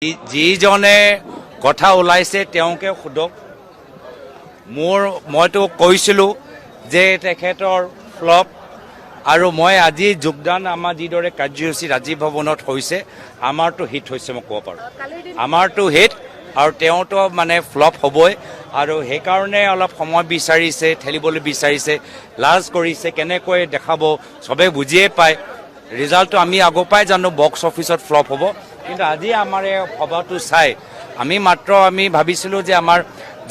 যিজনে কথা ওলাইছে তেওঁকে সোধক। মইতো কৈছিলোঁ যে তেখেতৰ ফ্লপ, আৰু মই আজি যোগদান আমাৰ যিদৰে কাৰ্যসূচী ৰাজীৱ ভৱনত হৈছে আমাৰতো হিট হৈছে, মই ক'ব পাৰোঁ আমাৰতো হিট, আৰু তেওঁতো মানে ফ্লপ হ'বই। আৰু সেইকাৰণে অলপ সময় বিচাৰিছে, ঠেলিবলৈ বিচাৰিছে, লাজ কৰিছে, কেনেকৈ দেখাব চবেই বুজিয়ে পায়। ৰিজাল্টটো আমি আগৰ পৰাই জানো বক্স অফিচত ফ্লপ হ'ব, কিন্তু আজি আমাৰ এই সভাটো চাই আমি ভাবিছিলোঁ যে আমাৰ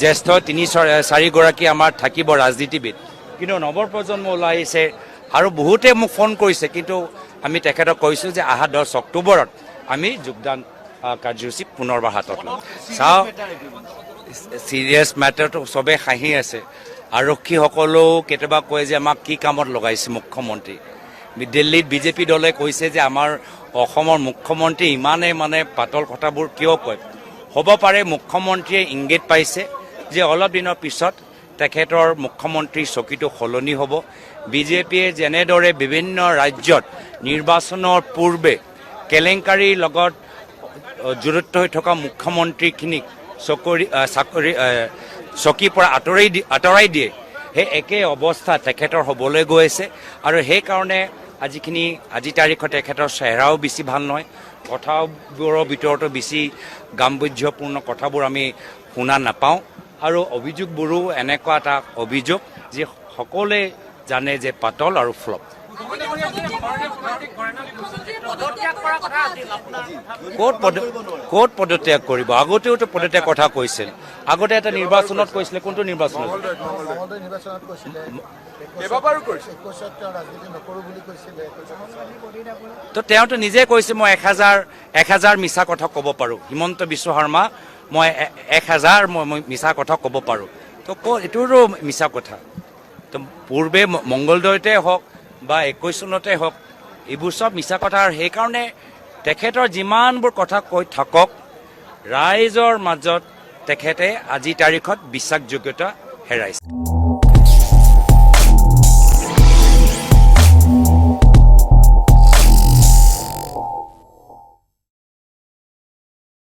জ্যেষ্ঠ 3-4গৰাকী আমাৰ থাকিব ৰাজনীতিবিদ, কিন্তু নৱপ্ৰজন্ম ওলাই আহিছে আৰু বহুতে মোক ফোন কৰিছে। কিন্তু আমি তেখেতক কৈছোঁ যে অহা 10 অক্টোবৰত আমি যোগদান কাৰ্যসূচী পুনৰবাৰ হাতত ল'ম। চাওঁ, চিৰিয়াছ মেটাৰটো চবেই হাঁহি আছে। আৰক্ষীসকলেও কেতিয়াবা কয় যে আমাক কি কামত লগাইছে মুখ্যমন্ত্ৰী। দিল্লীত বিজেপি দলে কৈছে যে আমাৰ অসমৰ মুখ্যমন্ত্ৰী ইমানেই মানে পাতল কথাবোৰ কিয় কয়। হ'ব পাৰে মুখ্যমন্ত্ৰীয়ে ইংগিত পাইছে যে অলপ দিনৰ পিছত তেখেতৰ মুখ্যমন্ত্ৰীৰ চকীটো সলনি হ'ব। বিজেপিয়ে যেনেদৰে বিভিন্ন ৰাজ্যত নিৰ্বাচনৰ পূৰ্বে কেলেংকাৰীৰ লগত জড়িত হৈ থকা মুখ্যমন্ত্ৰীখিনিক চকীৰ পৰা আঁতৰাই দিয়ে, সেই একেই অৱস্থা তেখেতৰ হ'বলৈ গৈ আছে। আৰু সেইকাৰণে আজি তাৰিখত তেখেতৰ চেহেৰাও বেছি ভাল নহয়, কথাবোৰৰ ভিতৰতো বেছি গাম্ভীৰ্যপূৰ্ণ কথাবোৰ আমি শুনা নাপাওঁ। আৰু অভিযোগবোৰো এনেকুৱা এটা অভিযোগ যি সকলোৱে জানে যে পাতল আৰু ফ্লপ। ক'ত পদত্যাগ কৰিব? আগতেওতো পদত্যাগ কথা কৈছিল, আগতে এটা নিৰ্বাচনত কৈছিলে। কোনটো নিৰ্বাচনত? তো তেওঁতো নিজে কৈছে মই 1000 মিছা কথা ক'ব পাৰোঁ। হিমন্ত বিশ্ব শৰ্মা, মই 1000 মই মিছা কথা ক'ব পাৰোঁ। তো এইটোতো মিছা কথা। তো পূৰ্বে মংগলদৈতে হওক বা 21 চনতে হওক, এইবোৰ চব মিছা কথা। আৰু সেইকাৰণে তেখেতৰ যিমানবোৰ কথা কৈ থাকক, ৰাইজৰ মাজত তেখেতে আজিৰ তাৰিখত বিশ্বাসযোগ্যতা হেৰাইছে।